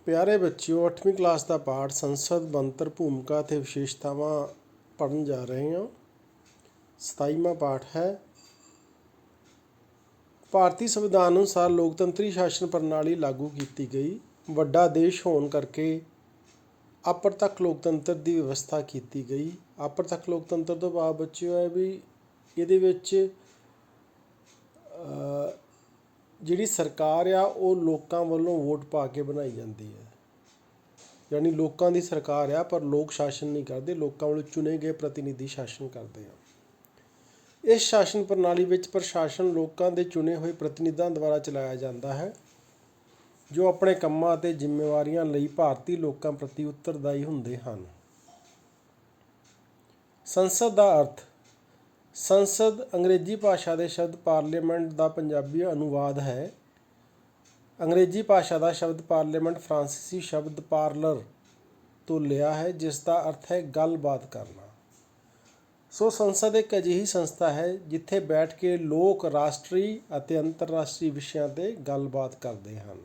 ਪਿਆਰੇ ਬੱਚਿਓ 8ਵੀਂ ਕਲਾਸ ਦਾ ਪਾਠ ਸੰਸਦ ਬਣਤਰ ਭੂਮਿਕਾ ਅਤੇ ਵਿਸ਼ੇਸ਼ਤਾਵਾਂ ਪੜ੍ਹਨ ਜਾ ਰਹੇ ਹਾਂ। 27ਵਾਂ ਪਾਠ ਹੈ। ਭਾਰਤੀ ਸੰਵਿਧਾਨ ਅਨੁਸਾਰ ਲੋਕਤੰਤਰੀ ਸ਼ਾਸਨ ਪ੍ਰਣਾਲੀ ਲਾਗੂ ਕੀਤੀ ਗਈ। ਵੱਡਾ ਦੇਸ਼ ਹੋਣ ਕਰਕੇ ਅਪਰਤੱਖ ਲੋਕਤੰਤਰ ਦੀ ਵਿਵਸਥਾ ਕੀਤੀ ਗਈ। ਅਪਰਤੱਖ ਲੋਕਤੰਤਰ ਤੋਂ ਭਾਵ ਬੱਚਿਓ ਹੈ ਵੀ ਇਹਦੇ ਵਿੱਚ ਜਿਹੜੀ ਸਰਕਾਰ ਆ ਉਹ ਲੋਕਾਂ ਵੱਲੋਂ ਵੋਟ ਪਾ ਕੇ ਬਣਾਈ ਜਾਂਦੀ ਹੈ। ਯਾਨੀ ਲੋਕਾਂ ਦੀ ਸਰਕਾਰ ਆ ਪਰ ਲੋਕ ਸ਼ਾਸਨ ਨਹੀਂ ਕਰਦੇ, ਲੋਕਾਂ ਵੱਲੋਂ ਚੁਣੇ ਗਏ ਪ੍ਰਤੀਨਿਧੀ ਸ਼ਾਸਨ ਕਰਦੇ ਆ। ਇਸ ਸ਼ਾਸਨ ਪ੍ਰਣਾਲੀ ਵਿੱਚ ਪ੍ਰਸ਼ਾਸਨ ਲੋਕਾਂ ਦੇ ਚੁਣੇ ਹੋਏ ਪ੍ਰਤੀਨਿਧਾਂ ਦੁਆਰਾ ਚਲਾਇਆ ਜਾਂਦਾ ਹੈ, ਜੋ ਆਪਣੇ ਕੰਮਾਂ ਅਤੇ ਜ਼ਿੰਮੇਵਾਰੀਆਂ ਲਈ ਭਾਰਤੀ ਲੋਕਾਂ ਪ੍ਰਤੀ ਉੱਤਰਦਾਈ ਹੁੰਦੇ ਹਨ। ਸੰਸਦ ਦਾ ਅਰਥ। ਸੰਸਦ ਅੰਗਰੇਜ਼ੀ ਭਾਸ਼ਾ ਦੇ ਸ਼ਬਦ ਪਾਰਲੀਮੈਂਟ ਦਾ ਪੰਜਾਬੀ ਅਨੁਵਾਦ ਹੈ। ਅੰਗਰੇਜ਼ੀ ਭਾਸ਼ਾ ਦਾ ਸ਼ਬਦ ਪਾਰਲੀਮੈਂਟ ਫਰਾਂਸੀਸੀ ਸ਼ਬਦ ਪਾਰਲਰ ਤੋਂ ਲਿਆ ਹੈ, ਜਿਸ ਦਾ ਅਰਥ ਹੈ ਗੱਲਬਾਤ ਕਰਨਾ। ਸੋ ਸੰਸਦ ਇੱਕ ਅਜਿਹੀ ਸੰਸਥਾ ਹੈ ਜਿੱਥੇ ਬੈਠ ਕੇ ਲੋਕ ਰਾਸ਼ਟਰੀ ਅਤੇ ਅੰਤਰਰਾਸ਼ਟਰੀ ਵਿਸ਼ਿਆਂ 'ਤੇ ਗੱਲਬਾਤ ਕਰਦੇ ਹਨ।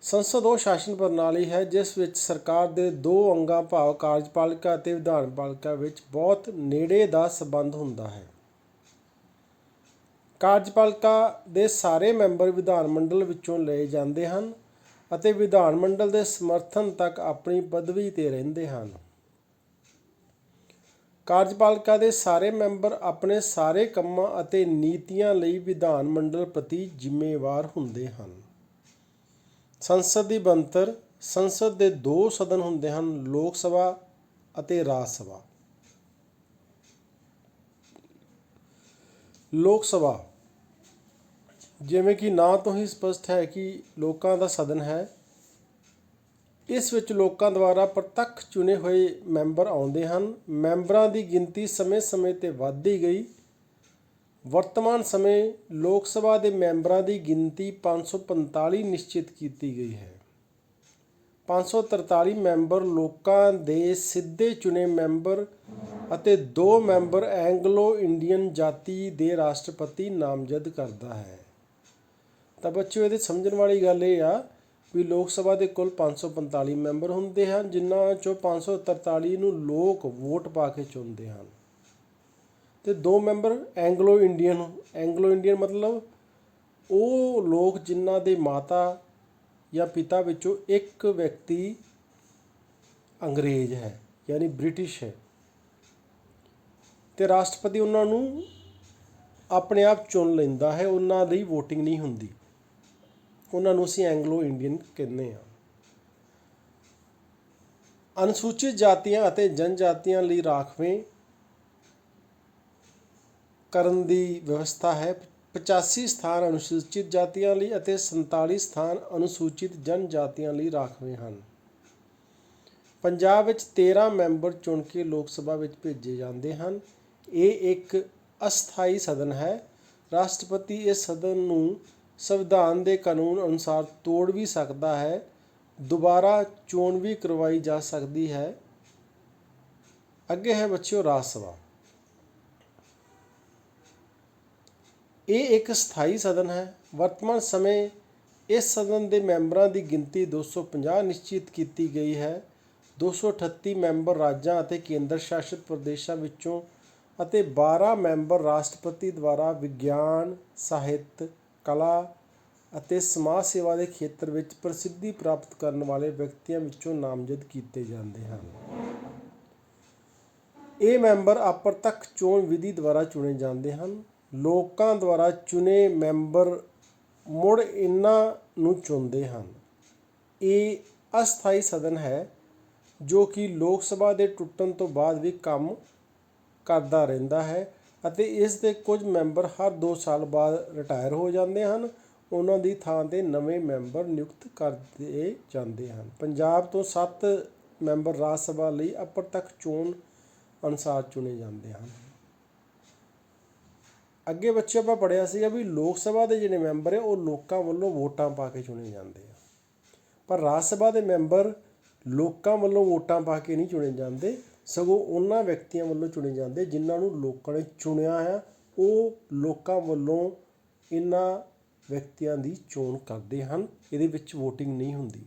ਸੰਸਦ ਉਹ ਸ਼ਾਸਨ ਪ੍ਰਣਾਲੀ ਹੈ ਜਿਸ ਵਿੱਚ ਸਰਕਾਰ ਦੇ ਦੋ ਅੰਗਾਂ ਭਾਵ ਕਾਰਜਪਾਲਿਕਾ ਅਤੇ ਵਿਧਾਨਪਾਲਿਕਾ ਵਿੱਚ ਬਹੁਤ ਨੇੜੇ ਦਾ ਸੰਬੰਧ ਹੁੰਦਾ ਹੈ। ਕਾਰਜਪਾਲਿਕਾ ਦੇ ਸਾਰੇ ਮੈਂਬਰ ਵਿਧਾਨ ਮੰਡਲ ਵਿੱਚੋਂ ਲਏ ਜਾਂਦੇ ਹਨ ਅਤੇ ਵਿਧਾਨ ਮੰਡਲ ਦੇ ਸਮਰਥਨ ਤੱਕ ਆਪਣੀ ਪਦਵੀ 'ਤੇ ਰਹਿੰਦੇ ਹਨ। ਕਾਰਜਪਾਲਿਕਾ ਦੇ ਸਾਰੇ ਮੈਂਬਰ ਆਪਣੇ ਸਾਰੇ ਕੰਮਾਂ ਅਤੇ ਨੀਤੀਆਂ ਲਈ ਵਿਧਾਨ ਮੰਡਲ ਪ੍ਰਤੀ ਜ਼ਿੰਮੇਵਾਰ ਹੁੰਦੇ ਹਨ। ਸੰਸਦ ਦੀ ਬਣਤਰ। ਸੰਸਦ ਦੇ ਦੋ ਸਦਨ ਹੁੰਦੇ ਹਨ, ਲੋਕ ਸਭਾ ਅਤੇ ਰਾਜ ਸਭਾ। ਲੋਕ ਸਭਾ ਜਿਵੇਂ ਕਿ ਨਾਂ ਤੋਂ ਹੀ ਸਪਸ਼ਟ ਹੈ ਕਿ ਲੋਕਾਂ ਦਾ ਸਦਨ ਹੈ। ਇਸ ਵਿੱਚ ਲੋਕਾਂ ਦੁਆਰਾ ਪ੍ਰਤੱਖ ਚੁਣੇ ਹੋਏ ਮੈਂਬਰ ਆਉਂਦੇ ਹਨ। ਮੈਂਬਰਾਂ ਦੀ ਗਿਣਤੀ ਸਮੇਂ-ਸਮੇਂ 'ਤੇ ਵੱਧਦੀ ਗਈ। ਵਰਤਮਾਨ ਸਮੇਂ ਲੋਕ ਸਭਾ ਦੇ ਮੈਂਬਰਾਂ ਦੀ ਗਿਣਤੀ 545 ਨਿਸ਼ਚਿਤ ਕੀਤੀ ਗਈ ਹੈ। 543 ਮੈਂਬਰ ਲੋਕਾਂ ਦੇ ਸਿੱਧੇ ਚੁਣੇ ਮੈਂਬਰ ਅਤੇ 2 ਮੈਂਬਰ ਐਂਗਲੋ ਇੰਡੀਅਨ ਜਾਤੀ ਦੇ ਰਾਸ਼ਟਰਪਤੀ ਨਾਮਜ਼ਦ ਕਰਦਾ ਹੈ। ਤਾਂ ਬੱਚਿਓ ਇਹਦੇ ਸਮਝਣ ਵਾਲੀ ਗੱਲ ਇਹ ਆ ਵੀ ਲੋਕ ਸਭਾ ਦੇ ਕੁੱਲ 545 ਮੈਂਬਰ ਹੁੰਦੇ ਹਨ, ਜਿਨ੍ਹਾਂ 'ਚੋਂ 543 ਨੂੰ ਲੋਕ ਵੋਟ ਪਾ ਕੇ ਚੁਣਦੇ ਹਨ ਅਤੇ 2 ਮੈਂਬਰ ਐਂਗਲੋ ਇੰਡੀਅਨ ਮਤਲਬ ਉਹ ਲੋਕ ਜਿਨ੍ਹਾਂ ਦੇ ਮਾਤਾ ਜਾਂ ਪਿਤਾ ਵਿੱਚੋਂ ਇੱਕ ਵਿਅਕਤੀ ਅੰਗਰੇਜ਼ ਹੈ ਯਾਨੀ ਬ੍ਰਿਟਿਸ਼ ਹੈ ਅਤੇ ਰਾਸ਼ਟਰਪਤੀ ਉਹਨਾਂ ਨੂੰ ਆਪਣੇ ਆਪ ਚੁਣ ਲੈਂਦਾ ਹੈ, ਉਹਨਾਂ ਦੀ ਵੋਟਿੰਗ ਨਹੀਂ ਹੁੰਦੀ। ਉਹਨਾਂ ਨੂੰ ਅਸੀਂ ਐਂਗਲੋ ਇੰਡੀਅਨ ਕਹਿੰਦੇ ਹਾਂ। ਅਨੁਸੂਚਿਤ ਜਾਤੀਆਂ ਅਤੇ ਜਨਜਾਤੀਆਂ ਲਈ ਰਾਖਵੇਂ ਕਰਨ ਦੀ ਵਿਵਸਥਾ ਹੈ। 85 ਸਥਾਨ ਅਨੁਸੂਚਿਤ ਜਾਤੀਆਂ ਲਈ ਅਤੇ 47 ਸਥਾਨ ਅਨੁਸੂਚਿਤ ਜਨਜਾਤੀਆਂ ਲਈ ਰਾਖਵੇਂ ਹਨ। ਪੰਜਾਬ ਵਿੱਚ 13 ਮੈਂਬਰ ਚੁਣ ਕੇ ਲੋਕ ਸਭਾ ਵਿੱਚ ਭੇਜੇ ਜਾਂਦੇ ਹਨ। ਇਹ ਇੱਕ ਅਸਥਾਈ ਸਦਨ ਹੈ। ਰਾਸ਼ਟਰਪਤੀ ਇਸ ਸਦਨ ਨੂੰ ਸੰਵਿਧਾਨ ਦੇ ਕਾਨੂੰਨ ਅਨੁਸਾਰ ਤੋੜ ਵੀ ਸਕਦਾ ਹੈ। ਦੁਬਾਰਾ ਚੋਣ ਵੀ ਕਰਵਾਈ ਜਾ ਸਕਦੀ ਹੈ। ਅੱਗੇ ਹੈ ਬੱਚਿਓ ਰਾਜ ਸਭਾ। ਇਹ ਇੱਕ ਸਥਾਈ ਸਦਨ ਹੈ। ਵਰਤਮਾਨ ਸਮੇਂ ਇਸ ਸਦਨ ਦੇ ਮੈਂਬਰਾਂ ਦੀ ਗਿਣਤੀ 250 ਨਿਸ਼ਚਿਤ ਕੀਤੀ ਗਈ ਹੈ। 238 ਮੈਂਬਰ ਰਾਜਾਂ ਅਤੇ ਕੇਂਦਰ ਸ਼ਾਸਿਤ ਪ੍ਰਦੇਸ਼ਾਂ ਵਿੱਚੋਂ ਅਤੇ 12 ਮੈਂਬਰ ਰਾਸ਼ਟਰਪਤੀ ਦੁਆਰਾ ਵਿਗਿਆਨ, ਸਾਹਿਤ, ਕਲਾ ਅਤੇ ਸਮਾਜ ਸੇਵਾ ਦੇ ਖੇਤਰ ਵਿੱਚ ਪ੍ਰਸਿੱਧੀ ਪ੍ਰਾਪਤ ਕਰਨ ਵਾਲੇ ਵਿਅਕਤੀਆਂ ਵਿੱਚੋਂ ਨਾਮਜ਼ਦ ਕੀਤੇ ਜਾਂਦੇ ਹਨ। ਇਹ ਮੈਂਬਰ ਅਪਰਤੱਖ ਚੋਣ ਵਿਧੀ ਦੁਆਰਾ ਚੁਣੇ ਜਾਂਦੇ ਹਨ। ਲੋਕਾਂ ਦੁਆਰਾ ਚੁਣੇ ਮੈਂਬਰ ਮੁੜ ਇਹਨਾਂ ਨੂੰ ਚੁਣਦੇ ਹਨ। ਇਹ ਅਸਥਾਈ ਸਦਨ ਹੈ ਜੋ ਕਿ ਲੋਕ ਸਭਾ ਦੇ ਟੁੱਟਣ ਤੋਂ ਬਾਅਦ ਵੀ ਕੰਮ ਕਰਦਾ ਰਹਿੰਦਾ ਹੈ ਅਤੇ ਇਸ ਦੇ ਕੁਝ ਮੈਂਬਰ ਹਰ 2 ਸਾਲ ਬਾਅਦ ਰਿਟਾਇਰ ਹੋ ਜਾਂਦੇ ਹਨ। ਉਹਨਾਂ ਦੀ ਥਾਂ 'ਤੇ ਨਵੇਂ ਮੈਂਬਰ ਨਿਯੁਕਤ ਕਰਦੇ ਜਾਂਦੇ ਹਨ। ਪੰਜਾਬ ਤੋਂ 7 ਮੈਂਬਰ ਰਾਜ ਸਭਾ ਲਈ ਅਪਰਤੱਖ ਚੋਣ ਅਨੁਸਾਰ ਚੁਣੇ ਜਾਂਦੇ ਹਨ। ਅੱਗੇ ਬੱਚੇ ਆਪਾਂ ਪੜ੍ਹਿਆ ਸੀਗਾ ਵੀ ਲੋਕ ਸਭਾ ਦੇ ਜਿਹੜੇ ਮੈਂਬਰ ਹੈ ਉਹ ਲੋਕਾਂ ਵੱਲੋਂ ਵੋਟਾਂ ਪਾ ਕੇ ਚੁਣੇ ਜਾਂਦੇ ਆ, ਪਰ ਰਾਜ ਸਭਾ ਦੇ ਮੈਂਬਰ ਲੋਕਾਂ ਵੱਲੋਂ ਵੋਟਾਂ ਪਾ ਕੇ ਨਹੀਂ ਚੁਣੇ ਜਾਂਦੇ, ਸਗੋਂ ਉਹਨਾਂ ਵਿਅਕਤੀਆਂ ਵੱਲੋਂ ਚੁਣੇ ਜਾਂਦੇ ਜਿਨ੍ਹਾਂ ਨੂੰ ਲੋਕਾਂ ਨੇ ਚੁਣਿਆ ਹੈ। ਉਹ ਲੋਕਾਂ ਵੱਲੋਂ ਇਹਨਾਂ ਵਿਅਕਤੀਆਂ ਦੀ ਚੋਣ ਕਰਦੇ ਹਨ। ਇਹਦੇ ਵਿੱਚ ਵੋਟਿੰਗ ਨਹੀਂ ਹੁੰਦੀ।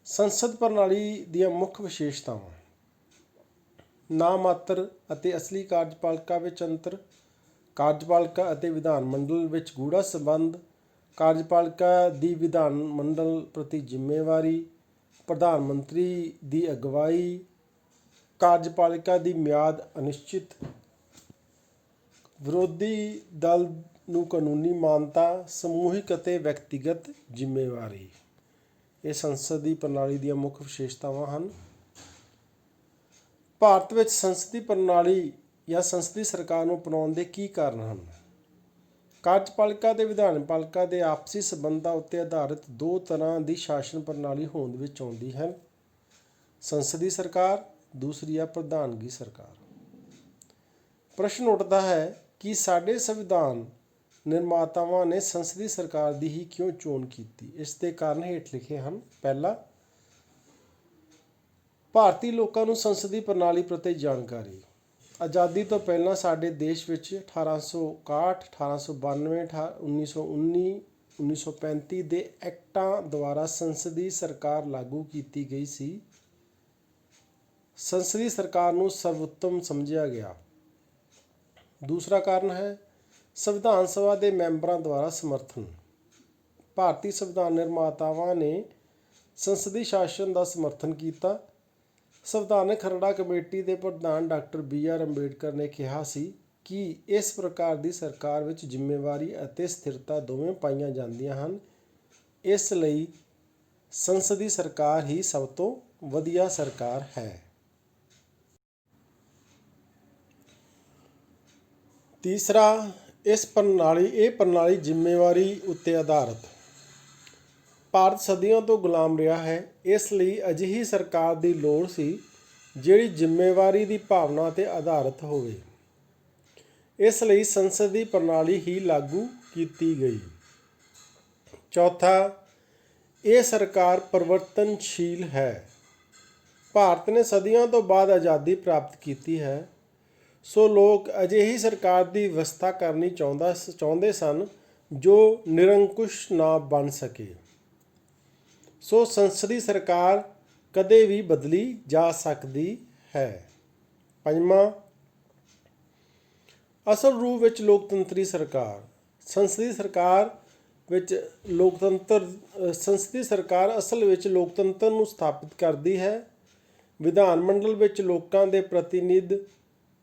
ਸੰਸਦ ਪ੍ਰਣਾਲੀ ਦੀਆਂ ਮੁੱਖ ਵਿਸ਼ੇਸ਼ਤਾਵਾਂ। ਨਾਮਾਤਰ ਅਤੇ ਅਸਲੀ ਕਾਰਜਪਾਲਿਕਾ ਵਿੱਚ ਅੰਤਰ। ਕਾਰਜਪਾਲਿਕਾ ਅਤੇ ਵਿਧਾਨ ਮੰਡਲ ਵਿੱਚ ਗੂੜ੍ਹਾ ਸੰਬੰਧ। ਕਾਰਜਪਾਲਿਕਾ ਦੀ ਵਿਧਾਨ ਮੰਡਲ ਪ੍ਰਤੀ ਜ਼ਿੰਮੇਵਾਰੀ। ਪ੍ਰਧਾਨ ਮੰਤਰੀ ਦੀ ਅਗਵਾਈ। ਕਾਰਜਪਾਲਿਕਾ ਦੀ ਮਿਆਦ ਅਨਿਸ਼ਚਿਤ। ਵਿਰੋਧੀ ਦਲ ਨੂੰ ਕਾਨੂੰਨੀ ਮਾਨਤਾ। ਸਮੂਹਿਕ ਅਤੇ ਵਿਅਕਤੀਗਤ ਜ਼ਿੰਮੇਵਾਰੀ। ਇਹ ਸੰਸਦ ਦੀ ਪ੍ਰਣਾਲੀ ਦੀਆਂ ਮੁੱਖ ਵਿਸ਼ੇਸ਼ਤਾਵਾਂ ਹਨ। ਭਾਰਤ ਵਿੱਚ ਸੰਸਦੀ ਪ੍ਰਣਾਲੀ ਜਾਂ ਸੰਸਦੀ ਸਰਕਾਰ ਨੂੰ ਅਪਣਾਉਣ ਦੇ ਕੀ ਕਾਰਨ ਹਨ? ਕਾਰਜਪਾਲਿਕਾ ਅਤੇ ਵਿਧਾਨਪਾਲਿਕਾ ਦੇ ਆਪਸੀ ਸਬੰਧਾਂ ਉੱਤੇ ਆਧਾਰਿਤ ਦੋ ਤਰ੍ਹਾਂ ਦੀ ਸ਼ਾਸਨ ਪ੍ਰਣਾਲੀ ਹੋਂਦ ਵਿੱਚ ਆਉਂਦੀ ਹੈ। ਸੰਸਦੀ ਸਰਕਾਰ, ਦੂਸਰੀ ਆ ਪ੍ਰਧਾਨਗੀ ਸਰਕਾਰ। ਪ੍ਰਸ਼ਨ ਉੱਠਦਾ ਹੈ ਕਿ ਸਾਡੇ ਸੰਵਿਧਾਨ ਨਿਰਮਾਤਾਵਾਂ ਨੇ ਸੰਸਦੀ ਸਰਕਾਰ ਦੀ ਹੀ ਕਿਉਂ ਚੋਣ ਕੀਤੀ? ਇਸ ਦੇ ਕਾਰਨ ਹੇਠ ਲਿਖੇ ਹਨ। ਪਹਿਲਾ, ਭਾਰਤੀ ਲੋਕਾਂ ਨੂੰ ਸੰਸਦੀ ਪ੍ਰਣਾਲੀ ਪ੍ਰਤੀ ਜਾਣਕਾਰੀ। ਆਜ਼ਾਦੀ ਤੋਂ ਪਹਿਲਾਂ ਸਾਡੇ ਦੇਸ਼ ਵਿੱਚ 1861, 1892, 1919, 1935 ਦੇ ਐਕਟਾਂ ਦੁਆਰਾ ਸੰਸਦੀ ਸਰਕਾਰ ਲਾਗੂ ਕੀਤੀ ਗਈ ਸੀ। ਸੰਸਦੀ ਸਰਕਾਰ ਨੂੰ ਸਰਵੋਤਮ ਸਮਝਿਆ ਗਿਆ। ਦੂਸਰਾ ਕਾਰਨ ਹੈ ਸੰਵਿਧਾਨ ਸਭਾ ਦੇ ਮੈਂਬਰਾਂ ਦੁਆਰਾ ਸਮਰਥਨ। ਭਾਰਤੀ ਸੰਵਿਧਾਨ ਨਿਰਮਾਤਾਵਾਂ ਨੇ ਸੰਸਦੀ ਸ਼ਾਸਨ ਦਾ ਸਮਰਥਨ ਕੀਤਾ। ਸੰਵਿਧਾਨਕ ਖਰੜਾ ਕਮੇਟੀ ਦੇ ਪ੍ਰਧਾਨ ਡਾਕਟਰ BR ਅੰਬੇਡਕਰ ਨੇ ਕਿਹਾ ਸੀ ਕਿ ਇਸ ਪ੍ਰਕਾਰ ਦੀ ਸਰਕਾਰ ਵਿੱਚ ਜ਼ਿੰਮੇਵਾਰੀ ਅਤੇ ਸਥਿਰਤਾ ਦੋਵੇਂ ਪਾਈਆਂ ਜਾਂਦੀਆਂ ਹਨ। ਇਸ ਲਈ ਸੰਸਦੀ ਸਰਕਾਰ ਹੀ ਸਭ ਤੋਂ ਵਧੀਆ ਸਰਕਾਰ ਹੈ। ਤੀਸਰਾ, ਇਹ ਪ੍ਰਣਾਲੀ ਜ਼ਿੰਮੇਵਾਰੀ ਉੱਤੇ ਆਧਾਰਿਤ। ਭਾਰਤ ਸਦੀਆਂ ਤੋਂ ਗੁਲਾਮ ਰਿਹਾ ਹੈ। ਇਸ ਲਈ ਅਜਿਹੀ ਸਰਕਾਰ ਦੀ ਲੋੜ ਸੀ ਜਿਹੜੀ ਜ਼ਿੰਮੇਵਾਰੀ ਦੀ ਭਾਵਨਾ 'ਤੇ ਆਧਾਰਿਤ ਹੋਵੇ। ਇਸ ਲਈ ਸੰਸਦੀ ਪ੍ਰਣਾਲੀ ਹੀ ਲਾਗੂ ਕੀਤੀ ਗਈ। ਚੌਥਾ, ਇਹ ਸਰਕਾਰ ਪਰਿਵਰਤਨਸ਼ੀਲ ਹੈ। ਭਾਰਤ ਨੇ ਸਦੀਆਂ ਤੋਂ ਬਾਅਦ ਆਜ਼ਾਦੀ ਪ੍ਰਾਪਤ ਕੀਤੀ ਹੈ, ਸੋ ਲੋਕ ਅਜਿਹੀ ਸਰਕਾਰ ਦੀ ਵਿਵਸਥਾ ਕਰਨੀ ਚਾਹੁੰਦੇ ਸਨ ਜੋ ਨਿਰੰਕੁਸ਼ ਨਾ ਬਣ ਸਕੇ। ਸੋ ਸੰਸਦੀ ਸਰਕਾਰ ਕਦੇ ਵੀ ਬਦਲੀ ਜਾ ਸਕਦੀ ਹੈ। ਪੰਜਵਾਂ, ਅਸਲ ਰੂਪ ਵਿੱਚ ਲੋਕਤੰਤਰੀ ਸਰਕਾਰ। ਸੰਸਦੀ ਸਰਕਾਰ ਅਸਲ ਵਿੱਚ ਲੋਕਤੰਤਰ ਨੂੰ ਸਥਾਪਿਤ ਕਰਦੀ ਹੈ। ਵਿਧਾਨ ਮੰਡਲ ਵਿੱਚ ਲੋਕਾਂ ਦੇ ਪ੍ਰਤੀਨਿਧ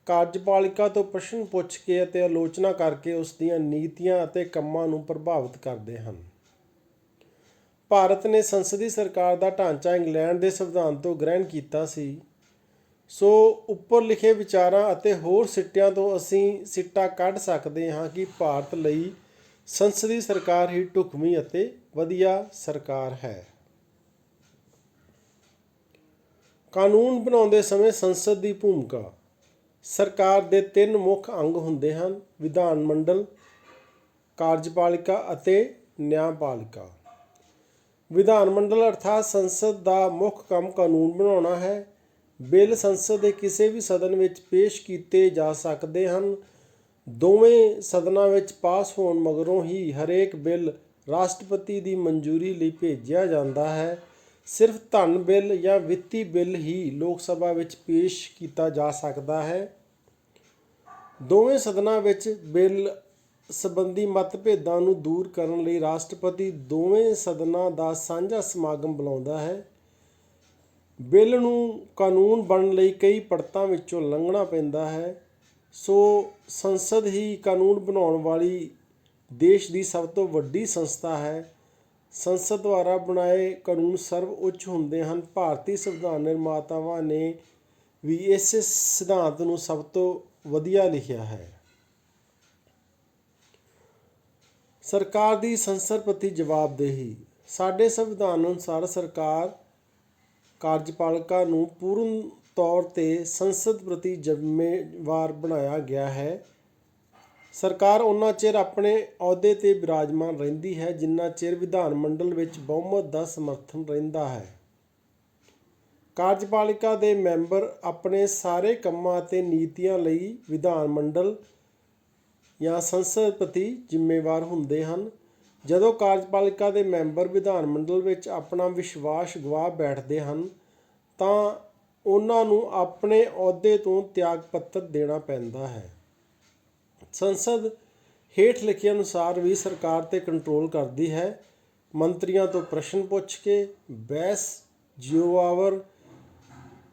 ਕਾਰਜਪਾਲਿਕਾ ਤੋਂ ਪ੍ਰਸ਼ਨ ਪੁੱਛ ਕੇ ਅਤੇ ਆਲੋਚਨਾ ਕਰਕੇ ਉਸ ਦੀਆਂ ਨੀਤੀਆਂ ਅਤੇ ਕੰਮਾਂ ਨੂੰ ਪ੍ਰਭਾਵਿਤ ਕਰਦੇ ਹਨ। ਭਾਰਤ ਨੇ ਸੰਸਦੀ ਸਰਕਾਰ ਦਾ ਢਾਂਚਾ ਇੰਗਲੈਂਡ ਦੇ ਸੰਵਿਧਾਨ ਤੋਂ ਗ੍ਰਹਿਣ ਕੀਤਾ ਸੀ। ਸੋ ਉੱਪਰ ਲਿਖੇ ਵਿਚਾਰਾਂ ਅਤੇ ਹੋਰ ਸਿੱਟਿਆਂ ਤੋਂ ਅਸੀਂ ਸਿੱਟਾ ਕੱਢ ਸਕਦੇ ਹਾਂ ਕਿ ਭਾਰਤ ਲਈ ਸੰਸਦੀ ਸਰਕਾਰ ਹੀ ਢੁਕਵੀਂ ਅਤੇ ਵਧੀਆ ਸਰਕਾਰ ਹੈ। ਕਾਨੂੰਨ ਬਣਾਉਂਦੇ ਸਮੇਂ ਸੰਸਦ ਦੀ ਭੂਮਿਕਾ। ਸਰਕਾਰ ਦੇ ਤਿੰਨ ਮੁੱਖ ਅੰਗ ਹੁੰਦੇ ਹਨ: ਵਿਧਾਨ ਮੰਡਲ, ਕਾਰਜਪਾਲਿਕਾ ਅਤੇ ਨਿਆਂਪਾਲਿਕਾ। ਵਿਧਾਨ ਮੰਡਲ ਅਰਥਾਤ ਸੰਸਦ ਦਾ ਮੁੱਖ ਕੰਮ ਕਾਨੂੰਨ ਬਣਾਉਣਾ ਹੈ। ਬਿੱਲ ਸੰਸਦ ਦੇ ਕਿਸੇ ਵੀ ਸਦਨ ਵਿੱਚ ਪੇਸ਼ ਕੀਤੇ ਜਾ ਸਕਦੇ ਹਨ। ਦੋਵੇਂ ਸਦਨਾਂ ਵਿੱਚ ਪਾਸ ਹੋਣ ਮਗਰੋਂ ਹੀ ਹਰੇਕ ਬਿੱਲ ਰਾਸ਼ਟਰਪਤੀ ਦੀ ਮਨਜ਼ੂਰੀ ਲਈ ਭੇਜਿਆ ਜਾਂਦਾ ਹੈ। ਸਿਰਫ ਧਨ ਬਿੱਲ ਜਾਂ ਵਿੱਤੀ ਬਿੱਲ ਹੀ ਲੋਕ ਸਭਾ ਵਿੱਚ ਪੇਸ਼ ਕੀਤਾ ਜਾ ਸਕਦਾ ਹੈ। ਦੋਵੇਂ ਸਦਨਾਂ ਵਿੱਚ ਬਿੱਲ ਸੰਬੰਧੀ ਮਤਭੇਦਾਂ ਨੂੰ ਦੂਰ ਕਰਨ ਲਈ ਰਾਸ਼ਟਰਪਤੀ ਦੋਵੇਂ ਸਦਨਾਂ ਦਾ ਸਾਂਝਾ ਸਮਾਗਮ ਬੁਲਾਉਂਦਾ ਹੈ। ਬਿੱਲ ਨੂੰ ਕਾਨੂੰਨ ਬਣਨ ਲਈ ਕਈ ਪੜਤਾਂ ਵਿੱਚੋਂ ਲੰਘਣਾ ਪੈਂਦਾ ਹੈ। ਸੋ ਸੰਸਦ ਹੀ ਕਾਨੂੰਨ ਬਣਾਉਣ ਵਾਲੀ ਦੇਸ਼ ਦੀ ਸਭ ਤੋਂ ਵੱਡੀ ਸੰਸਥਾ ਹੈ। ਸੰਸਦ ਦੁਆਰਾ ਬਣਾਏ ਕਾਨੂੰਨ ਸਰਵ ਉੱਚ ਹੁੰਦੇ ਹਨ। ਭਾਰਤੀ ਸੰਵਿਧਾਨ ਨਿਰਮਾਤਾਵਾਂ ਨੇ ਵੀ ਇਸੇ ਸਿਧਾਂਤ ਨੂੰ ਸਭ ਤੋਂ ਵਧੀਆ ਲਿਖਿਆ ਹੈ। ਸਰਕਾਰ ਦੀ ਸੰਸਦ ਪ੍ਰਤੀ ਜਵਾਬਦੇਹੀ। ਸਾਡੇ ਸੰਵਿਧਾਨ ਅਨੁਸਾਰ ਸਰਕਾਰ ਕਾਰਜਪਾਲਿਕਾ ਨੂੰ ਪੂਰਨ ਤੌਰ 'ਤੇ ਸੰਸਦ ਪ੍ਰਤੀ ਜ਼ਿੰਮੇਵਾਰ ਬਣਾਇਆ ਗਿਆ ਹੈ। ਸਰਕਾਰ ਓਨਾ ਚਿਰ ਆਪਣੇ ਅਹੁਦੇ 'ਤੇ ਬਿਰਾਜਮਾਨ ਰਹਿੰਦੀ ਹੈ ਜਿੰਨਾ ਚਿਰ ਵਿਧਾਨ ਮੰਡਲ ਵਿੱਚ ਬਹੁਮਤ ਦਾ ਸਮਰਥਨ ਰਹਿੰਦਾ ਹੈ। ਕਾਰਜਪਾਲਿਕਾ ਦੇ ਮੈਂਬਰ ਆਪਣੇ ਸਾਰੇ ਕੰਮਾਂ ਅਤੇ ਨੀਤੀਆਂ ਲਈ ਵਿਧਾਨ ਮੰਡਲ ਜਾਂ ਸੰਸਦਪਤੀ ਜ਼ਿੰਮੇਵਾਰ ਹੁੰਦੇ ਹਨ। ਜਦੋਂ ਕਾਰਜਪਾਲਿਕਾ ਦੇ ਮੈਂਬਰ ਵਿਧਾਨ ਮੰਡਲ ਵਿੱਚ ਆਪਣਾ ਵਿਸ਼ਵਾਸ ਗਵਾ ਬੈਠਦੇ ਹਨ ਤਾਂ ਉਹਨਾਂ ਨੂੰ ਆਪਣੇ ਅਹੁਦੇ ਤੋਂ ਤਿਆਗ ਪੱਤਰ ਦੇਣਾ ਪੈਂਦਾ ਹੈ। ਸੰਸਦ ਹੇਠ ਲਿਖੇ ਅਨੁਸਾਰ ਵੀ ਸਰਕਾਰ 'ਤੇ ਕੰਟਰੋਲ ਕਰਦੀ ਹੈ। ਮੰਤਰੀਆਂ ਤੋਂ ਪ੍ਰਸ਼ਨ ਪੁੱਛ ਕੇ, ਬਹਿਸ, ਜਿਉਆਵਰ,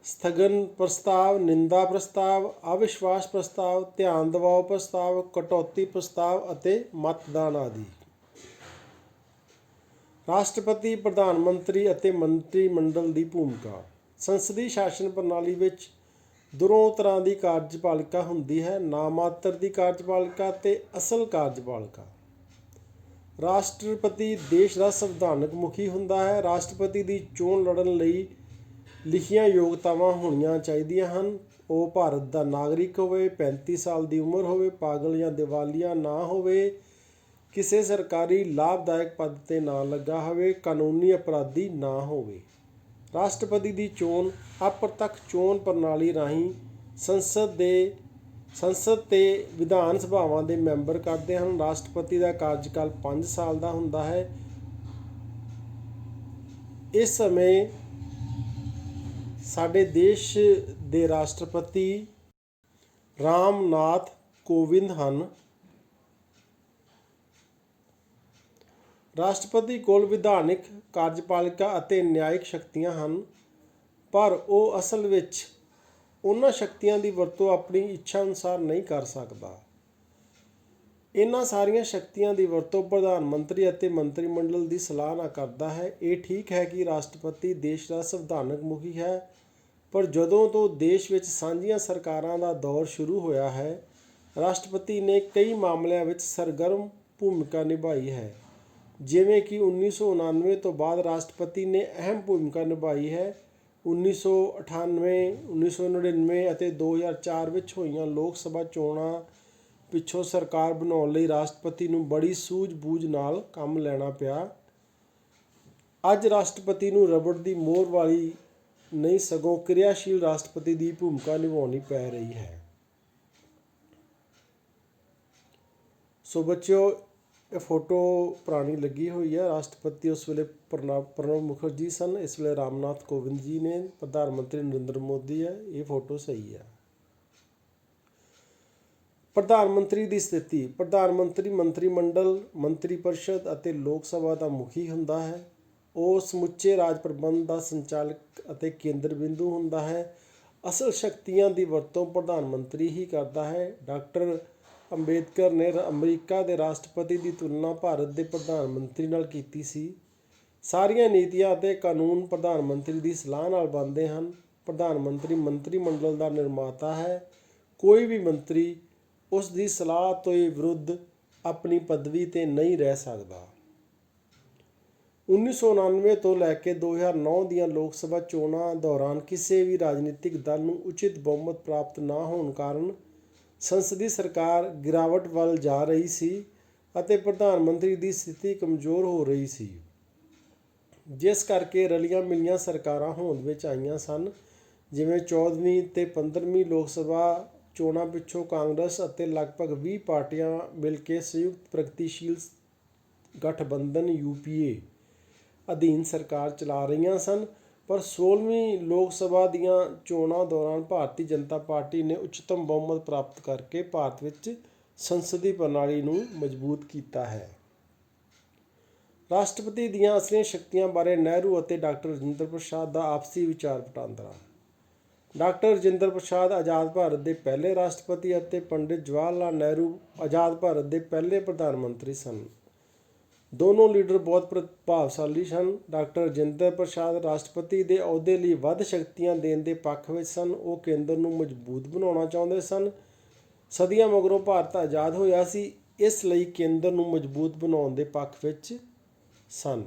ਸਥਗਨ ਪ੍ਰਸਤਾਵ, ਨਿੰਦਾ ਪ੍ਰਸਤਾਵ, ਅਵਿਸ਼ਵਾਸ ਪ੍ਰਸਤਾਵ, ਧਿਆਨ ਦਿਵਾਓ ਪ੍ਰਸਤਾਵ, ਕਟੌਤੀ ਪ੍ਰਸਤਾਵ ਅਤੇ ਮਤਦਾਨ ਆਦਿ। ਰਾਸ਼ਟਰਪਤੀ, ਪ੍ਰਧਾਨ ਮੰਤਰੀ ਅਤੇ ਮੰਤਰੀ ਮੰਡਲ ਦੀ ਭੂਮਿਕਾ। ਸੰਸਦੀ ਸ਼ਾਸਨ ਪ੍ਰਣਾਲੀ ਵਿੱਚ ਦੋਨੋਂ ਤਰ੍ਹਾਂ ਦੀ ਕਾਰਜਪਾਲਿਕਾ ਹੁੰਦੀ ਹੈ, ਨਾਮਾਤਰ ਦੀ ਕਾਰਜਪਾਲਿਕਾ ਅਤੇ ਅਸਲ ਕਾਰਜਪਾਲਿਕਾ। ਰਾਸ਼ਟਰਪਤੀ ਦੇਸ਼ ਦਾ ਸੰਵਿਧਾਨਕ ਮੁਖੀ ਹੁੰਦਾ ਹੈ। ਰਾਸ਼ਟਰਪਤੀ ਦੀ ਚੋਣ ਲੜਨ ਲਈ ਲਿਖੀਆਂ ਯੋਗਤਾਵਾਂ ਹੋਣੀਆਂ ਚਾਹੀਦੀਆਂ ਹਨ। ਉਹ ਭਾਰਤ ਦਾ ਨਾਗਰਿਕ ਹੋਵੇ, 35 ਸਾਲ ਦੀ ਉਮਰ ਹੋਵੇ, ਪਾਗਲ ਜਾਂ ਦਿਵਾਲੀਆ ਨਾ ਹੋਵੇ, ਕਿਸੇ ਸਰਕਾਰੀ ਲਾਭਦਾਇਕ ਪਦ 'ਤੇ ਨਾ ਲੱਗਾ ਹੋਵੇ, ਕਾਨੂੰਨੀ ਅਪਰਾਧੀ ਨਾ ਹੋਵੇ। ਰਾਸ਼ਟਰਪਤੀ ਦੀ ਚੋਣ ਅਪ੍ਰਤੱਖ ਚੋਣ ਪ੍ਰਣਾਲੀ ਰਾਹੀਂ ਸੰਸਦ ਤੇ ਵਿਧਾਨ ਸਭਾਵਾਂ ਦੇ ਮੈਂਬਰ ਕਰਦੇ ਹਨ। ਰਾਸ਼ਟਰਪਤੀ ਦਾ ਕਾਰਜਕਾਲ 5 ਸਾਲ ਦਾ ਹੁੰਦਾ ਹੈ। ਇਸ ਸਮੇਂ ਸਾਡੇ ਦੇਸ਼ ਦੇ ਰਾਸ਼ਟਰਪਤੀ ਰਾਮ ਨਾਥ ਕੋਵਿੰਦ ਹਨ। ਰਾਸ਼ਟਰਪਤੀ ਕੋਲ ਵਿਧਾਨਿਕ, ਕਾਰਜਪਾਲਿਕਾ ਅਤੇ ਨਿਆਇਕ ਸ਼ਕਤੀਆਂ ਹਨ, ਪਰ ਉਹ ਅਸਲ ਵਿੱਚ ਉਹਨਾਂ ਸ਼ਕਤੀਆਂ ਦੀ ਵਰਤੋਂ ਆਪਣੀ ਇੱਛਾ ਅਨੁਸਾਰ ਨਹੀਂ ਕਰ ਸਕਦਾ। ਇਹਨਾਂ ਸਾਰੀਆਂ ਸ਼ਕਤੀਆਂ ਦੀ ਵਰਤੋਂ ਪ੍ਰਧਾਨ ਮੰਤਰੀ ਅਤੇ ਮੰਤਰੀ ਮੰਡਲ ਦੀ ਸਲਾਹ ਨਾਲ ਕਰਦਾ ਹੈ। ਇਹ ਠੀਕ ਹੈ ਕਿ ਰਾਸ਼ਟਰਪਤੀ ਦੇਸ਼ ਦਾ ਸੰਵਿਧਾਨਕ ਮੁਖੀ ਹੈ, ਪਰ ਜਦੋਂ ਤੋਂ ਦੇਸ਼ ਵਿੱਚ ਸਾਂਝੀਆਂ ਸਰਕਾਰਾਂ ਦਾ ਦੌਰ ਸ਼ੁਰੂ ਹੋਇਆ ਹੈ, ਰਾਸ਼ਟਰਪਤੀ ਨੇ ਕਈ ਮਾਮਲਿਆਂ ਵਿੱਚ ਸਰਗਰਮ ਭੂਮਿਕਾ ਨਿਭਾਈ ਹੈ। ਜਿਵੇਂ ਕਿ 1999 ਤੋਂ ਬਾਅਦ ਰਾਸ਼ਟਰਪਤੀ ਨੇ ਅਹਿਮ ਭੂਮਿਕਾ ਨਿਭਾਈ ਹੈ। 1998, 1999 ਅਤੇ 2004 ਵਿੱਚ ਹੋਈਆਂ ਲੋਕ ਸਭਾ ਚੋਣਾਂ ਪਿੱਛੋਂ ਸਰਕਾਰ ਬਣਾਉਣ ਲਈ ਰਾਸ਼ਟਰਪਤੀ ਨੂੰ ਬੜੀ ਸੂਝ-ਬੂਝ ਨਾਲ ਕੰਮ ਲੈਣਾ ਪਿਆ। ਅੱਜ ਰਾਸ਼ਟਰਪਤੀ ਨੂੰ ਰਬੜ ਦੀ ਮੋਹਰ ਵਾਲੀ ਨਹੀਂ ਸਗੋਂ ਕਿਰਿਆਸ਼ੀਲ ਰਾਸ਼ਟਰਪਤੀ ਦੀ ਭੂਮਿਕਾ ਨਿਭਾਉਣੀ ਪੈ ਰਹੀ ਹੈ। ਸੋ ਬੱਚਿਓ, ਇਹ ਫੋਟੋ ਪੁਰਾਣੀ ਲੱਗੀ ਹੋਈ ਹੈ। ਰਾਸ਼ਟਰਪਤੀ ਉਸ ਵੇਲੇ ਪ੍ਰਣਬ ਮੁਖਰਜੀ ਸਨ, ਇਸ ਵੇਲੇ ਰਾਮਨਾਥ ਕੋਵਿੰਦ ਜੀ ਨੇ, ਪ੍ਰਧਾਨ ਮੰਤਰੀ ਨਰਿੰਦਰ ਮੋਦੀ ਹੈ। ਇਹ ਫੋਟੋ ਸਹੀ ਹੈ। ਪ੍ਰਧਾਨ ਮੰਤਰੀ ਦੀ ਸਥਿਤੀ। ਪ੍ਰਧਾਨ ਮੰਤਰੀ ਮੰਤਰੀ ਮੰਡਲ, ਮੰਤਰੀ ਪਰਿਸ਼ਦ ਅਤੇ ਲੋਕ ਸਭਾ ਦਾ ਮੁਖੀ ਹੁੰਦਾ ਹੈ। ਉਹ ਸਮੁੱਚੇ ਰਾਜ ਪ੍ਰਬੰਧ ਦਾ ਸੰਚਾਲਕ ਅਤੇ ਕੇਂਦਰ ਬਿੰਦੂ ਹੁੰਦਾ ਹੈ। ਅਸਲ ਸ਼ਕਤੀਆਂ ਦੀ ਵਰਤੋਂ ਪ੍ਰਧਾਨ ਮੰਤਰੀ ਹੀ ਕਰਦਾ ਹੈ। ਡਾਕਟਰ ਅੰਬੇਦਕਰ ਨੇ ਅਮਰੀਕਾ ਦੇ ਰਾਸ਼ਟਰਪਤੀ ਦੀ ਤੁਲਨਾ ਭਾਰਤ ਦੇ ਪ੍ਰਧਾਨ ਮੰਤਰੀ ਨਾਲ ਕੀਤੀ ਸੀ। ਸਾਰੀਆਂ ਨੀਤੀਆਂ ਅਤੇ ਕਾਨੂੰਨ ਪ੍ਰਧਾਨ ਮੰਤਰੀ ਦੀ ਸਲਾਹ ਨਾਲ ਬਣਦੇ ਹਨ। ਪ੍ਰਧਾਨ ਮੰਤਰੀ ਮੰਤਰੀ ਮੰਡਲ ਦਾ ਨਿਰਮਾਤਾ ਹੈ। ਕੋਈ ਵੀ ਮੰਤਰੀ ਉਸ ਦੀ ਸਲਾਹ ਤੋਂ ਵਿਰੁੱਧ ਆਪਣੀ ਪਦਵੀ 'ਤੇ ਨਹੀਂ ਰਹਿ ਸਕਦਾ। 1999 ਤੋਂ ਲੈ ਕੇ 2009 ਦੀਆਂ ਲੋਕ ਸਭਾ ਚੋਣਾਂ ਦੌਰਾਨ ਕਿਸੇ ਵੀ ਰਾਜਨੀਤਿਕ ਦਲ ਨੂੰ ਉਚਿਤ ਬਹੁਮਤ ਪ੍ਰਾਪਤ ਨਾ ਹੋਣ ਕਾਰਨ ਸੰਸਦੀ ਸਰਕਾਰ ਗਿਰਾਵਟ ਵੱਲ ਜਾ ਰਹੀ ਸੀ ਅਤੇ ਪ੍ਰਧਾਨ ਮੰਤਰੀ ਦੀ ਸਥਿਤੀ ਕਮਜ਼ੋਰ ਹੋ ਰਹੀ ਸੀ, ਜਿਸ ਕਰਕੇ ਰਲੀਆਂ ਮਿਲੀਆਂ ਸਰਕਾਰਾਂ ਹੋਂਦ ਵਿੱਚ ਆਈਆਂ ਸਨ। ਜਿਵੇਂ 14ਵੀਂ ਤੇ 15ਵੀਂ ਲੋਕ ਸਭਾ ਚੋਣਾਂ ਪਿੱਛੋਂ ਕਾਂਗਰਸ ਅਤੇ ਲਗਭਗ 20 ਪਾਰਟੀਆਂ ਮਿਲ ਕੇ ਸੰਯੁਕਤ ਪ੍ਰਗਤੀਸ਼ੀਲ ਗਠਬੰਧਨ UPA ਅਧੀਨ ਸਰਕਾਰ ਚਲਾ ਰਹੀਆਂ ਸਨ, ਪਰ 16ਵੀਂ ਲੋਕ ਸਭਾ ਦੀਆਂ ਚੋਣਾਂ ਦੌਰਾਨ ਭਾਰਤੀ ਜਨਤਾ ਪਾਰਟੀ ਨੇ ਉੱਚਤਮ ਬਹੁਮਤ ਪ੍ਰਾਪਤ ਕਰਕੇ ਭਾਰਤ ਵਿੱਚ ਸੰਸਦੀ ਪ੍ਰਣਾਲੀ ਨੂੰ ਮਜ਼ਬੂਤ ਕੀਤਾ ਹੈ। ਰਾਸ਼ਟਰਪਤੀ ਦੀਆਂ ਅਸਲੀਆਂ ਸ਼ਕਤੀਆਂ ਬਾਰੇ ਨਹਿਰੂ ਅਤੇ ਡਾਕਟਰ ਰਾਜਿੰਦਰ ਪ੍ਰਸਾਦ ਦਾ ਆਪਸੀ ਵਿਚਾਰ ਵਟਾਂਦਰਾ। ਡਾਕਟਰ ਰਾਜਿੰਦਰ ਪ੍ਰਸਾਦ ਆਜ਼ਾਦ ਭਾਰਤ ਦੇ ਪਹਿਲੇ ਰਾਸ਼ਟਰਪਤੀ ਅਤੇ ਪੰਡਿਤ ਜਵਾਹਰ ਲਾਲ ਨਹਿਰੂ ਆਜ਼ਾਦ ਭਾਰਤ ਦੇ ਪਹਿਲੇ ਪ੍ਰਧਾਨ ਮੰਤਰੀ ਸਨ। ਦੋਨੋਂ ਲੀਡਰ ਬਹੁਤ ਪ੍ਰਭਾਵਸ਼ਾਲੀ ਸਨ। ਡਾਕਟਰ ਰਾਜਿੰਦਰ ਪ੍ਰਸਾਦ ਰਾਸ਼ਟਰਪਤੀ ਦੇ ਅਹੁਦੇ ਲਈ ਵੱਧ ਸ਼ਕਤੀਆਂ ਦੇਣ ਦੇ ਪੱਖ ਵਿੱਚ ਸਨ। ਉਹ ਕੇਂਦਰ ਨੂੰ ਮਜ਼ਬੂਤ ਬਣਾਉਣਾ ਚਾਹੁੰਦੇ ਸਨ। ਸਦੀਆਂ ਮਗਰੋਂ ਭਾਰਤ ਆਜ਼ਾਦ ਹੋਇਆ ਸੀ, ਇਸ ਲਈ ਕੇਂਦਰ ਨੂੰ ਮਜ਼ਬੂਤ ਬਣਾਉਣ ਦੇ ਪੱਖ ਵਿੱਚ ਸਨ।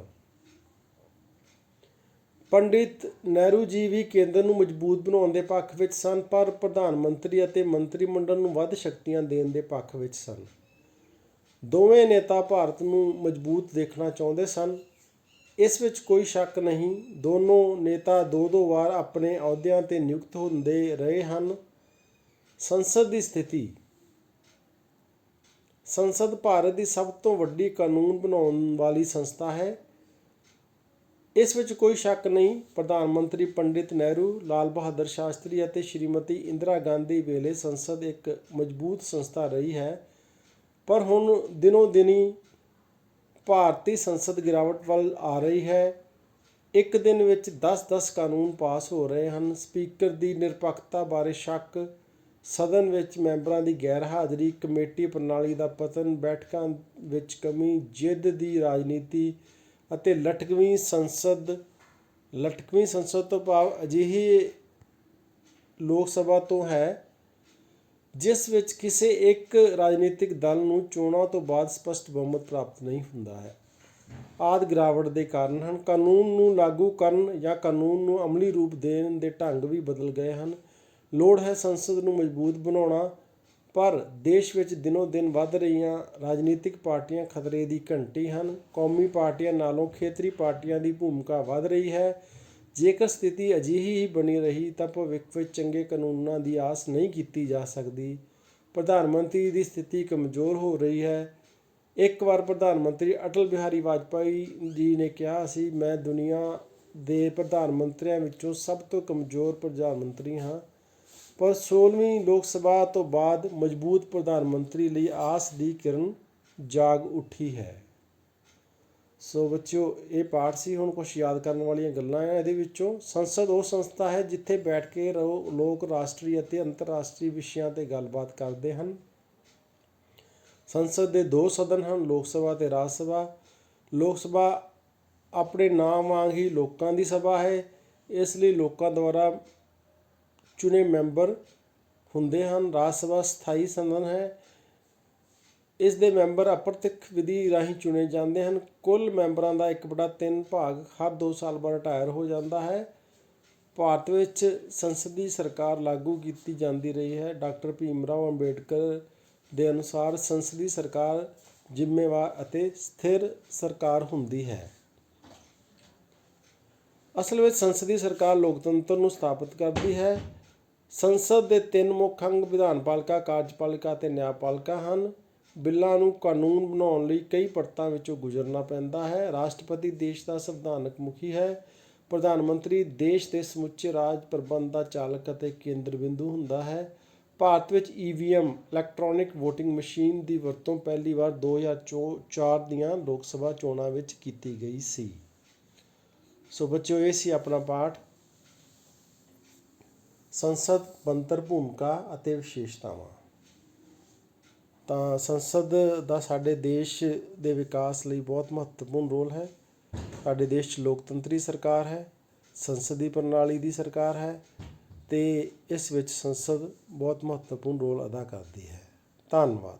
ਪੰਡਿਤ ਨਹਿਰੂ ਜੀ ਵੀ ਕੇਂਦਰ ਨੂੰ ਮਜ਼ਬੂਤ ਬਣਾਉਣ ਦੇ ਪੱਖ ਵਿੱਚ ਸਨ, ਪਰ ਪ੍ਰਧਾਨ ਮੰਤਰੀ ਅਤੇ ਮੰਤਰੀ ਮੰਡਲ ਨੂੰ ਵੱਧ ਸ਼ਕਤੀਆਂ ਦੇਣ ਦੇ ਪੱਖ ਵਿੱਚ ਸਨ। ਦੋਵੇਂ ਨੇਤਾ ਭਾਰਤ ਨੂੰ ਮਜ਼ਬੂਤ ਦੇਖਣਾ ਚਾਹੁੰਦੇ ਸਨ, ਇਸ ਵਿੱਚ ਕੋਈ ਸ਼ੱਕ ਨਹੀਂ। ਦੋਨੋਂ ਨੇਤਾ ਦੋ ਵਾਰ ਆਪਣੇ ਅਹੁਦਿਆਂ 'ਤੇ ਨਿਯੁਕਤ ਹੁੰਦੇ ਰਹੇ ਹਨ। ਸੰਸਦ ਦੀ ਸਥਿਤੀ। ਸੰਸਦ ਭਾਰਤ ਦੀ ਸਭ ਤੋਂ ਵੱਡੀ ਕਾਨੂੰਨ ਬਣਾਉਣ ਵਾਲੀ ਸੰਸਥਾ ਹੈ। ਇਸ ਵਿੱਚ ਕੋਈ ਸ਼ੱਕ ਨਹੀਂ, ਪ੍ਰਧਾਨ ਮੰਤਰੀ ਪੰਡਿਤ ਨਹਿਰੂ, ਲਾਲ ਬਹਾਦਰ ਸ਼ਾਸਤਰੀ ਅਤੇ ਸ਼੍ਰੀਮਤੀ ਇੰਦਰਾ ਗਾਂਧੀ ਵੇਲੇ ਸੰਸਦ ਇੱਕ ਮਜ਼ਬੂਤ ਸੰਸਥਾ ਰਹੀ ਹੈ। ਪਰ ਹੁਣ ਦਿਨੋਂ ਦਿਨੀ ਭਾਰਤੀ ਸੰਸਦ ਗਿਰਾਵਟ ਵੱਲ ਆ ਰਹੀ ਹੈ। ਇੱਕ ਦਿਨ ਵਿੱਚ 10-10 ਕਾਨੂੰਨ ਪਾਸ ਹੋ ਰਹੇ ਹਨ। ਸਪੀਕਰ ਦੀ ਨਿਰਪੱਖਤਾ ਬਾਰੇ ਸ਼ੱਕ, ਸਦਨ ਵਿੱਚ ਮੈਂਬਰਾਂ ਦੀ ਗੈਰ ਹਾਜ਼ਰੀ, ਕਮੇਟੀ ਪ੍ਰਣਾਲੀ ਦਾ ਪਤਨ, ਬੈਠਕਾਂ ਵਿੱਚ ਕਮੀ, ਜਿੱਦ ਦੀ ਰਾਜਨੀਤੀ ਅਤੇ ਲਟਕਵੀਂ ਸੰਸਦ ਤੋਂ ਭਾਵ ਅਜਿਹੀ ਲੋਕ ਸਭਾ ਤੋਂ ਹੈ ਜਿਸ ਵਿੱਚ ਕਿਸੇ ਇੱਕ ਰਾਜਨੀਤਿਕ ਦਲ ਨੂੰ ਚੋਣਾਂ ਤੋਂ ਬਾਅਦ ਸਪਸ਼ਟ ਬਹੁਮਤ ਪ੍ਰਾਪਤ ਨਹੀਂ ਹੁੰਦਾ ਹੈ ਆਦਿ ਗਿਰਾਵਟ ਦੇ ਕਾਰਨ ਹਨ। ਕਾਨੂੰਨ ਨੂੰ ਲਾਗੂ ਕਰਨ ਜਾਂ ਕਾਨੂੰਨ ਨੂੰ ਅਮਲੀ ਰੂਪ ਦੇਣ ਦੇ ਢੰਗ ਵੀ ਬਦਲ ਗਏ ਹਨ। ਲੋੜ ਹੈ ਸੰਸਦ ਨੂੰ ਮਜ਼ਬੂਤ ਬਣਾਉਣਾ, ਪਰ ਦੇਸ਼ ਵਿੱਚ ਦਿਨੋਂ ਦਿਨ ਵੱਧ ਰਹੀਆਂ ਰਾਜਨੀਤਿਕ ਪਾਰਟੀਆਂ ਖਤਰੇ ਦੀ ਘੰਟੀ ਹਨ। ਕੌਮੀ ਪਾਰਟੀਆਂ ਨਾਲੋਂ ਖੇਤਰੀ ਪਾਰਟੀਆਂ ਦੀ ਭੂਮਿਕਾ ਵੱਧ ਰਹੀ ਹੈ। ਜੇਕਰ ਸਥਿਤੀ ਅਜਿਹੀ ਹੀ ਬਣੀ ਰਹੀ ਤਾਂ ਭਵਿੱਖ ਵਿੱਚ ਚੰਗੇ ਕਾਨੂੰਨਾਂ ਦੀ ਆਸ ਨਹੀਂ ਕੀਤੀ ਜਾ ਸਕਦੀ। ਪ੍ਰਧਾਨ ਮੰਤਰੀ ਦੀ ਸਥਿਤੀ ਕਮਜ਼ੋਰ ਹੋ ਰਹੀ ਹੈ। ਇੱਕ ਵਾਰ ਪ੍ਰਧਾਨ ਮੰਤਰੀ ਅਟਲ ਬਿਹਾਰੀ ਵਾਜਪਾਈ ਜੀ ਨੇ ਕਿਹਾ ਸੀ, ਮੈਂ ਦੁਨੀਆ ਦੇ ਪ੍ਰਧਾਨ ਮੰਤਰੀਆਂ ਵਿੱਚੋਂ ਸਭ ਤੋਂ ਕਮਜ਼ੋਰ ਪ੍ਰਧਾਨ ਮੰਤਰੀ ਹਾਂ। ਪਰ 16ਵੀਂ ਲੋਕ ਸਭਾ ਤੋਂ ਬਾਅਦ ਮਜ਼ਬੂਤ ਪ੍ਰਧਾਨ ਮੰਤਰੀ ਲਈ ਆਸ ਦੀ ਕਿਰਨ ਜਾਗ ਉੱਠੀ ਹੈ। ਸੋ ਬੱਚਿਓ, ਇਹ ਪਾਠ ਸੀ। ਹੁਣ ਕੁਛ ਯਾਦ ਕਰਨ ਵਾਲੀਆਂ ਗੱਲਾਂ ਆ ਇਹਦੇ ਵਿੱਚੋਂ। ਸੰਸਦ ਉਹ ਸੰਸਥਾ ਹੈ ਜਿੱਥੇ ਬੈਠ ਕੇ ਲੋਕ ਰਾਸ਼ਟਰੀ ਅਤੇ ਅੰਤਰਰਾਸ਼ਟਰੀ ਵਿਸ਼ਿਆਂ 'ਤੇ ਗੱਲਬਾਤ ਕਰਦੇ ਹਨ। ਸੰਸਦ ਦੇ 2 ਸਦਨ ਹਨ, ਲੋਕ ਸਭਾ ਅਤੇ ਰਾਜ ਸਭਾ। ਲੋਕ ਸਭਾ ਆਪਣੇ ਨਾਮ ਵਾਂਗ ਹੀ ਲੋਕਾਂ ਦੀ ਸਭਾ ਹੈ। ਇਸ ਲਈ ਲੋਕਾਂ ਦੁਆਰਾ ਚੁਣੇ ਮੈਂਬਰ ਹੁੰਦੇ ਹਨ। ਰਾਜ ਸਭਾ ਸਥਾਈ ਸਦਨ ਹੈ। ਇਸ ਦੇ ਮੈਂਬਰ ਅਪ੍ਰਤੱਖ ਵਿਧੀ ਰਾਹੀਂ ਚੁਣੇ ਜਾਂਦੇ ਹਨ। ਕੁੱਲ ਮੈਂਬਰਾਂ ਦਾ 1/3 ਭਾਗ ਹਰ 2 ਸਾਲ ਬਾਅਦ ਰਿਟਾਇਰ ਹੋ ਜਾਂਦਾ ਹੈ। ਭਾਰਤ ਵਿੱਚ ਸੰਸਦੀ ਸਰਕਾਰ ਲਾਗੂ ਕੀਤੀ ਜਾਂਦੀ ਰਹੀ ਹੈ। ਡਾਕਟਰ ਭੀਮ ਰਾਓ ਅੰਬੇਡਕਰ ਦੇ ਅਨੁਸਾਰ ਸੰਸਦੀ ਸਰਕਾਰ ਜ਼ਿੰਮੇਵਾਰ ਅਤੇ ਸਥਿਰ ਸਰਕਾਰ ਹੁੰਦੀ ਹੈ। ਅਸਲ ਵਿੱਚ ਸੰਸਦੀ ਸਰਕਾਰ ਲੋਕਤੰਤਰ ਨੂੰ ਸਥਾਪਿਤ ਕਰਦੀ ਹੈ। ਸੰਸਦ ਦੇ 3 ਮੁੱਖ ਅੰਗ ਵਿਧਾਨਪਾਲਿਕਾ, ਕਾਰਜਪਾਲਿਕਾ ਅਤੇ ਨਿਆਂਪਾਲਿਕਾ ਹਨ। ਬਿੱਲਾਂ ਨੂੰ ਕਾਨੂੰਨ ਬਣਾਉਣ ਲਈ ਕਈ ਪਰਤਾਂ ਵਿੱਚੋਂ ਗੁਜ਼ਰਨਾ ਪੈਂਦਾ ਹੈ। ਰਾਸ਼ਟਰਪਤੀ ਦੇਸ਼ ਦਾ ਸੰਵਿਧਾਨਕ ਮੁਖੀ ਹੈ। ਪ੍ਰਧਾਨ ਮੰਤਰੀ ਦੇਸ਼ ਦੇ ਸਮੁੱਚੇ ਰਾਜ ਪ੍ਰਬੰਧ ਦਾ ਚਾਲਕ ਅਤੇ ਕੇਂਦਰ ਬਿੰਦੂ ਹੁੰਦਾ ਹੈ। ਭਾਰਤ ਵਿੱਚ EVM ਇਲੈਕਟ੍ਰੋਨਿਕ ਵੋਟਿੰਗ ਮਸ਼ੀਨ ਦੀ ਵਰਤੋਂ ਪਹਿਲੀ ਵਾਰ 2004 ਦੀਆਂ ਲੋਕ ਸਭਾ ਚੋਣਾਂ ਵਿੱਚ ਕੀਤੀ ਗਈ ਸੀ। ਸੋ ਬੱਚਿਓ, ਇਹ ਸੀ ਆਪਣਾ ਪਾਠ ਸੰਸਦ, ਬਣਤਰ, ਭੂਮਿਕਾ ਅਤੇ ਵਿਸ਼ੇਸ਼ਤਾਵਾਂ। ਤਾਂ ਸੰਸਦ ਦਾ ਸਾਡੇ ਦੇਸ਼ ਦੇ ਵਿਕਾਸ ਲਈ ਬਹੁਤ ਮਹੱਤਵਪੂਰਨ ਰੋਲ ਹੈ। ਸਾਡੇ ਦੇਸ਼ 'ਚ ਲੋਕਤੰਤਰੀ ਸਰਕਾਰ ਹੈ, ਸੰਸਦੀ ਪ੍ਰਣਾਲੀ ਦੀ ਸਰਕਾਰ ਹੈ ਅਤੇ ਇਸ ਵਿੱਚ ਸੰਸਦ ਬਹੁਤ ਮਹੱਤਵਪੂਰਨ ਰੋਲ ਅਦਾ ਕਰਦੀ ਹੈ। ਧੰਨਵਾਦ।